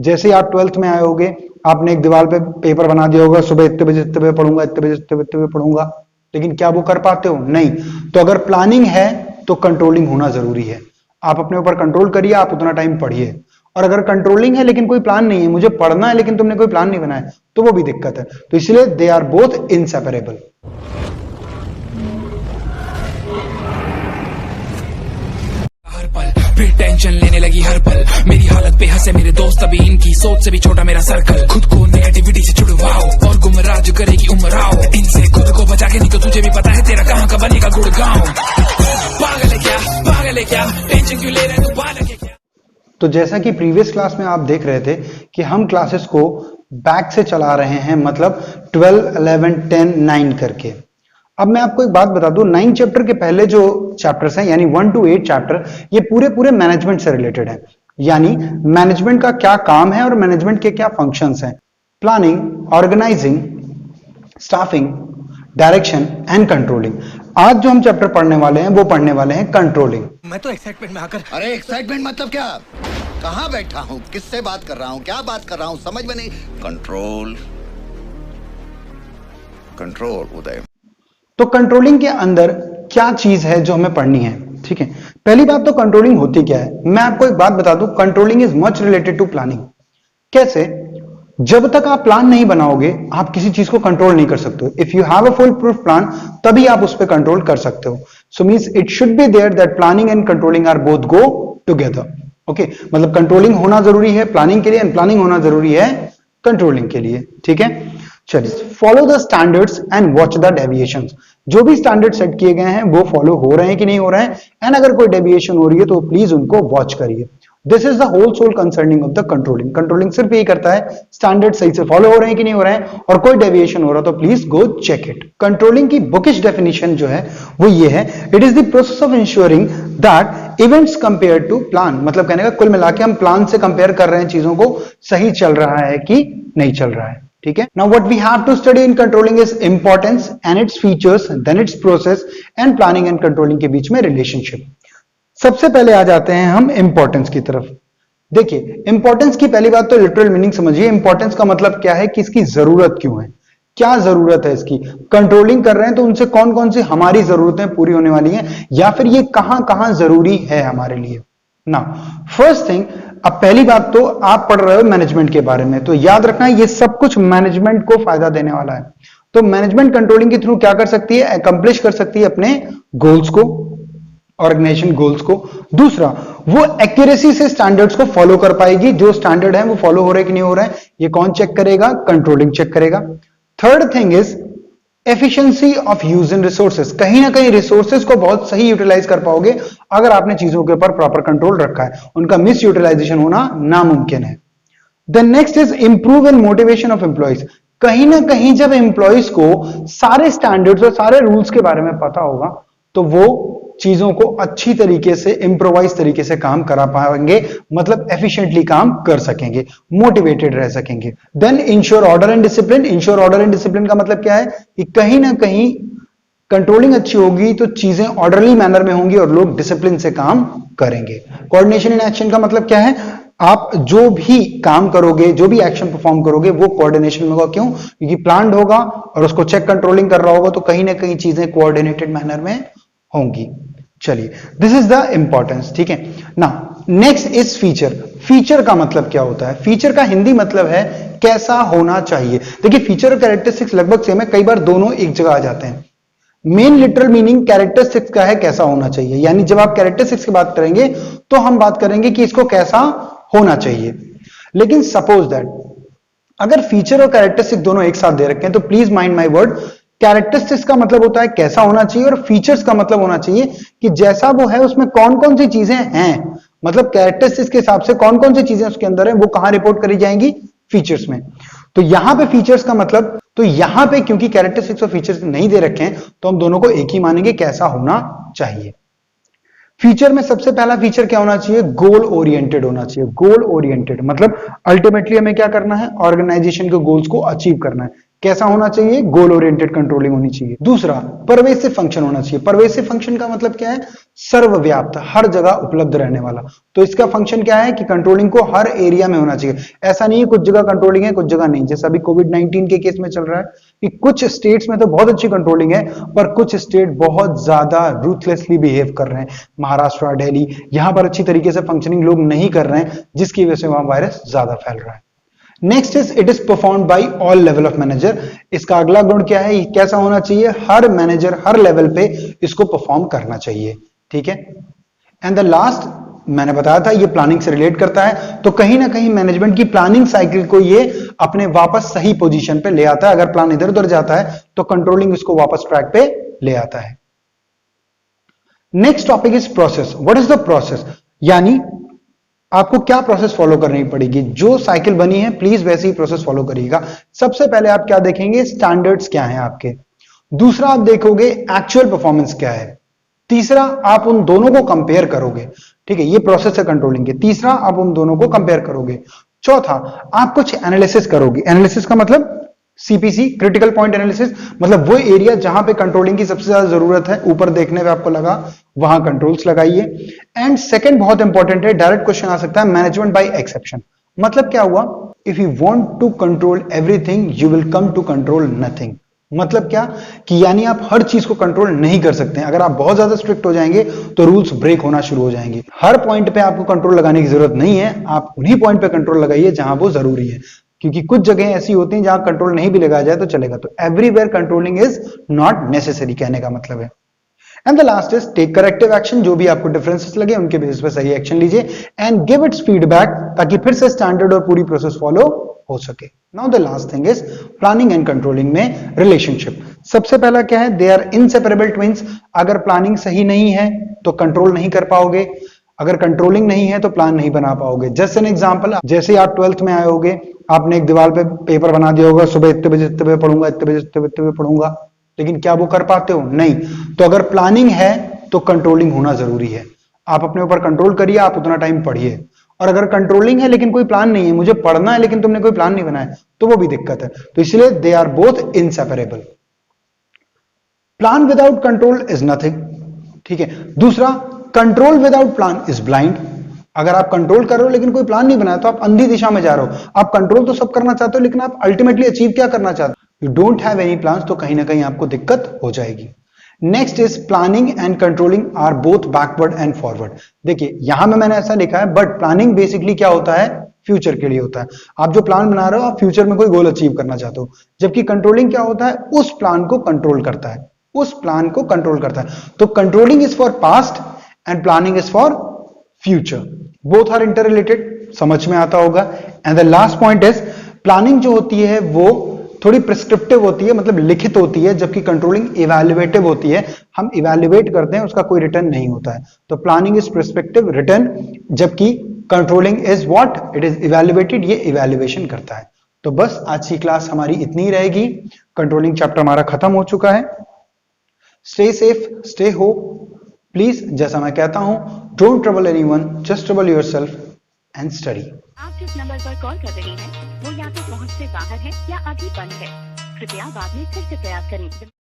जैसे ही आप 12th में आए होगे, आपने एक दीवार पे पेपर बना दिया होगा, सुबह इतने बजे इतने बजे पढ़ूंगा, इतने बजे इतने बजे पढ़ूंगा, लेकिन क्या वो कर पाते हो? नहीं। तो अगर प्लानिंग है तो कंट्रोलिंग होना जरूरी है। आप अपने ऊपर कंट्रोल करिए, आप उतना टाइम पढ़िए। और अगर कंट्रोलिंग है लेकिन कोई प्लान नहीं है, मुझे पढ़ना है लेकिन तुमने कोई प्लान नहीं बनाया, तो वो भी दिक्कत है। तो इसलिए they are both inseparable. Tension लेने लगी हर पल, मेरी हालत पे हंसे मेरे दोस्त, अभी इनकी सोच से भी छोटा मेरा सर्कल। खुद को नेगेटिविटी से छुड़वाओ और गुमराह जो करेगी उमराओ, इनसे खुद को बचा के, नहीं तो तुझे भी पता है तेरा कहां का बनेगा गुड़गांव। पागल है क्या टेंशन क्यों ले रहे तू, बालक है क्या? तो जैसा कि प्रीवियस क्लास में आप देख रहे थे कि हम क्लासेस को बैक से चला रहे हैं, मतलब 12, 11, 10, 9 करके। अब मैं आपको एक बात बता दूं, 9 चैप्टर के पहले जो चैप्टर्स हैं यानी 1 to 8 चैप्टर, ये पूरे मैनेजमेंट से रिलेटेड है। यानी मैनेजमेंट का क्या काम है और मैनेजमेंट के क्या फंक्शंस हैं। Planning, organising, staffing, direction and controlling. आज जो हम चैप्टर पढ़ने वाले हैं वो पढ़ने वाले हैं कंट्रोलिंग। मैं तो एक्साइटमेंट में आकर, अरे एक्साइटमेंट मतलब क्या? कहां बैठा हूं, किससे बात कर रहा हूं, क्या बात कर रहा हूं, समझ में नहीं। कंट्रोल, कंट्रोल उदय। तो कंट्रोलिंग के अंदर क्या चीज है जो हमें पढ़नी है, ठीक है। पहली बात तो कंट्रोलिंग होती क्या है, मैं आपको एक बात बता दूं, controlling is much related to planning. कैसे? जब तक आप प्लान नहीं बनाओगे आप किसी चीज को कंट्रोल नहीं कर सकते हो। If you have a full proof plan, तभी आप उस पर कंट्रोल कर सकते हो। So means it should be there that planning and controlling are both go together. Okay, मतलब कंट्रोलिंग होना जरूरी है प्लानिंग के लिए एंड प्लानिंग होना जरूरी है कंट्रोलिंग के लिए, ठीक है। चलिए, follow the standards and watch the deviations. जो भी स्टैंडर्ड सेट किए गए हैं वो फॉलो हो रहे हैं कि नहीं हो रहे हैं, एंड अगर कोई डेविएशन हो रही है तो प्लीज उनको वॉच करिए। This is the whole soul concerning of the controlling. Controlling सिर्फ यही करता है स्टैंडर्ड सही से फॉलो हो रहे हैं कि नहीं हो रहे हैं, और कोई डेविएशन हो रहा तो please go check it. Controlling की बुकिश डेफिनेशन जो है वो ये है, it is the process of ensuring that events compare to plan. मतलब कहने का कुल मिला के हम प्लान से कंपेयर कर रहे हैं चीजों को, सही चल रहा है कि नहीं चल रहा है, ठीक है। Now what we have to study in controlling is importance and its features, then its process and planning and controlling के बीच में रिलेशनशिप। सबसे पहले आ जाते हैं हम इंपॉर्टेंस की तरफ। देखिए, इंपॉर्टेंस की पहली बात तो लिटरल मीनिंग समझिए। इंपॉर्टेंस का मतलब क्या है कि इसकी जरूरत क्यों है, क्या जरूरत है इसकी। कंट्रोलिंग कर रहे हैं तो उनसे कौन कौन सी हमारी जरूरतें पूरी होने वाली हैं, या फिर ये कहां कहां जरूरी है हमारे लिए। ना फर्स्ट थिंग, अब पहली बात तो आप पढ़ रहे हो मैनेजमेंट के बारे में, तो याद रखना ये सब कुछ मैनेजमेंट को फायदा देने वाला है। तो मैनेजमेंट कंट्रोलिंग के थ्रू क्या कर सकती है, अकम्प्लिश कर सकती है अपने गोल्स को, ऑर्गेनाइजेशन गोल्स को। दूसरा, वो एक्यूरेसी से स्टैंडर्ड्स को फॉलो कर पाएगी। जो स्टैंडर्ड है वो फॉलो हो रहे कि नहीं हो रहे हैं, ये कौन चेक करेगा, कंट्रोलिंग चेक करेगा। Third thing is efficiency of use in resources. कहीं ना कहीं रिसोर्सेज को बहुत सही यूटिलाइज कर पाओगे अगर आपने चीजों के ऊपर प्रॉपर कंट्रोल रखा है, उनका मिस यूटिलाइजेशन होना नामुमकिन है। Then next is improve in motivation of employees. कहीं ना कहीं जब एम्प्लॉइज को सारे स्टैंडर्ड्स और सारे रूल्स के बारे में पता होगा तो वो चीजों को अच्छी तरीके से इंप्रोवाइज तरीके से काम करा पाएंगे, मतलब एफिशिएंटली काम कर सकेंगे, मोटिवेटेड रह सकेंगे। Then ensure order and discipline. Ensure order and discipline का मतलब क्या है कि कहीं ना कहीं कंट्रोलिंग अच्छी होगी तो चीजें ऑर्डरली मैनर में होंगी और लोग डिसिप्लिन से काम करेंगे। कोऑर्डिनेशन इन एक्शन का मतलब क्या है, आप जो भी काम करोगे, जो भी एक्शन परफॉर्म करोगे वो कोऑर्डिनेशन में होगा। क्यों? क्योंकि प्लान्ड होगा और उसको चेक कंट्रोलिंग कर रहा होगा, तो कहीं ना कहीं चीजें कोऑर्डिनेटेड मैनर में होंगी। चलिए, दिस इज द इंपॉर्टेंस, ठीक है ना। Next is feature. फीचर का मतलब क्या होता है, फीचर का हिंदी मतलब है कैसा होना चाहिए। देखिए, फीचर और कैरेक्टरिस्टिक्स लगभग सेम है, कई बार दोनों एक जगह आ जाते हैं। मेन लिटरल मीनिंग कैरेक्टरिस्टिक्स का है कैसा होना चाहिए, यानी जब आप कैरेक्टरिस्टिक्स की बात करेंगे तो हम बात करेंगे कि इसको कैसा होना चाहिए। लेकिन सपोज दैट अगर फीचर और कैरेक्टरिस्टिक दोनों एक साथ दे रखे हैं तो please mind my word, characteristics का मतलब होता है कैसा होना चाहिए और फीचर्स का मतलब होना चाहिए कि जैसा वो है उसमें कौन कौन सी चीजें हैं। मतलब कैरेक्टरिस्टिक्स के हिसाब से कौन कौन सी चीजें उसके अंदर है वो कहां रिपोर्ट करी जाएंगी, फीचर्स में। तो यहां पे फीचर्स का मतलब, तो यहां पे क्योंकि कैरेक्टरिस्टिक्स और फीचर्स नहीं दे रखे हैं तो हम दोनों को एक ही मानेंगे, कैसा होना चाहिए। फीचर में सबसे पहला फीचर क्या होना चाहिए, गोल ओरिएंटेड होना चाहिए। गोल ओरिएंटेड मतलब अल्टीमेटली हमें क्या करना है, ऑर्गेनाइजेशन के गोल्स को अचीव करना है। कैसा होना चाहिए? गोल ओरिएंटेड कंट्रोलिंग होनी चाहिए। दूसरा, परवेसिव फंक्शन होना चाहिए। परवेसिव फंक्शन का मतलब क्या है? सर्वव्याप्त, हर जगह उपलब्ध रहने वाला। तो इसका फंक्शन क्या है कि कंट्रोलिंग को हर एरिया में होना चाहिए। ऐसा नहीं है कुछ जगह कंट्रोलिंग है कुछ जगह नहीं, जैसा अभी कोविड-19 के केस में चल रहा है कि कुछ स्टेट्स में तो बहुत अच्छी कंट्रोलिंग है पर कुछ स्टेट बहुत ज्यादा रूथलेसली बिहेव कर रहे हैं। महाराष्ट्र, दिल्ली, यहां पर अच्छी तरीके से फंक्शनिंग लोग नहीं कर रहे हैं, जिसकी वजह से वहां वायरस ज्यादा फैल रहा है। Next is it is performed by all level of manager. इसका अगला गुण क्या है? कैसा होना चाहिए? हर मैनेजर हर लेवल पे इसको परफॉर्म करना चाहिए। ठीक है। एंड द लास्ट, मैंने बताया था ये प्लानिंग से रिलेट करता है, तो कहीं ना कहीं मैनेजमेंट की प्लानिंग साइकिल को ये अपने वापस सही पोजीशन पे ले आता है। अगर प्लान इधर उधर जाता है तो कंट्रोलिंग इसको वापस ट्रैक पे ले आता है। Next topic is process. What is the process? यानी आपको क्या प्रोसेस फॉलो करनी पड़ेगी। जो साइकिल बनी है प्लीज वैसे ही प्रोसेस फॉलो करिएगा। सबसे पहले आप क्या देखेंगे? स्टैंडर्ड्स क्या हैं आपके। दूसरा, आप देखोगे एक्चुअल परफॉर्मेंस क्या है। तीसरा, आप उन दोनों को कंपेयर करोगे। ठीक है, ये प्रोसेस है कंट्रोलिंग के। तीसरा, आप उन दोनों को कंपेयर करोगे। चौथा, आप कुछ एनालिसिस करोगे। एनालिसिस का मतलब सीपीसी, क्रिटिकल पॉइंट एनालिसिस, मतलब वो एरिया जहां पे कंट्रोलिंग की सबसे ज्यादा जरूरत है, ऊपर देखने पे आपको लगा वहां कंट्रोल्स लगाइए। एंड सेकंड बहुत इंपॉर्टेंट है, डायरेक्ट क्वेश्चन आ सकता है, मैनेजमेंट बाय एक्सेप्शन। मतलब क्या हुआ? If you want to control everything you will come to control nothing. मतलब क्या कि यानी आप हर चीज को कंट्रोल नहीं कर सकते हैं। अगर आप बहुत ज्यादा स्ट्रिक्ट हो जाएंगे तो रूल्स ब्रेक होना शुरू हो जाएंगे। हर पॉइंट पे आपको कंट्रोल लगाने की जरूरत नहीं है, आप उन्हीं पॉइंट पे कंट्रोल लगाइए जहां वो जरूरी है, क्योंकि कुछ जगह ऐसी होती हैं जहां कंट्रोल नहीं भी लगाया जाए तो चलेगा। तो everywhere controlling is not necessary, कहने का मतलब है। And the last is take corrective action. जो भी आपको डिफरेंसेस लगे उनके बेसिस पे सही एक्शन लीजिए एंड गिव इट्स फीडबैक, ताकि फिर से स्टैंडर्ड और पूरी प्रोसेस फॉलो हो सके। Now the last thing is planning and controlling में रिलेशनशिप। सबसे पहला क्या है? They are inseparable twins. अगर प्लानिंग सही नहीं है तो कंट्रोल नहीं कर पाओगे, अगर कंट्रोलिंग नहीं है तो प्लान नहीं बना पाओगे। जस्ट एन एग्जांपल, जैसे आप 12th में आए होगे, आपने एक दीवार पे पेपर बना दिया होगा, सुबह इतने बजे इतने बजे पढ़ूंगा, इतने बजे इतने बजे पढ़ूंगा, लेकिन क्या वो कर पाते हो? नहीं। तो अगर प्लानिंग है तो कंट्रोलिंग होना जरूरी है। आप अपने ऊपर कंट्रोल करिए, आप उतना टाइम पढ़िए। और अगर कंट्रोलिंग है लेकिन कोई प्लान नहीं है, मुझे पढ़ना है लेकिन तुमने कोई प्लान नहीं बनाया, तो वो भी दिक्कत है। तो इसलिए they are both inseparable. Plan without control is nothing. ठीक है। दूसरा, control without plan is blind. अगर आप कंट्रोल कर रहे हो लेकिन कोई प्लान नहीं बनाया तो आप अंधी दिशा में जा रहे हो। आप कंट्रोल तो सब करना चाहते हो लेकिन आप अल्टीमेटली अचीव क्या करना चाहते हो? You don't have any plans, तो कहीं ना कहीं आपको दिक्कत हो जाएगी। Next is planning and controlling are both backward and forward. देखिए यहां में मैंने ऐसा लिखा है, बट प्लानिंग बेसिकली क्या होता है? फ्यूचर के लिए होता है। आप जो प्लान बना रहे हो आप फ्यूचर में कोई गोल अचीव करना चाहते हो, जबकि कंट्रोलिंग क्या होता है? उस प्लान को कंट्रोल करता है, उस प्लान को कंट्रोल करता है। तो controlling is for past and planning is for future. Both are inter related, समझ में आता होगा। And the last point is planning जो होती है वो थोड़ी प्रिस्क्रिप्टिव होती है, मतलब लिखित होती है, जबकि कंट्रोलिंग इवैल्यूएटिव होती है। हम इवैल्यूएट करते हैं, उसका कोई रिटर्न नहीं होता है। तो प्लानिंग इज प्रिस्क्रिप्टिव, रिटर्न, जबकि controlling is what? It is evaluated, ये इवैल्यूएशन करता है। तो बस आज की क्लास हमारी इतनी रहेगी। कंट्रोलिंग चैप्टर हमारा खत्म हो चुका है। Stay safe, stay hope. Please, जैसा मैं कहता हूं, don't trouble anyone, just trouble yourself and study. आप जिस नंबर पर कॉल कर रहे हैं वो या तो पहुंच से बाहर है या अभी बंद है। कृपया बाद में फिर से प्रयास करें।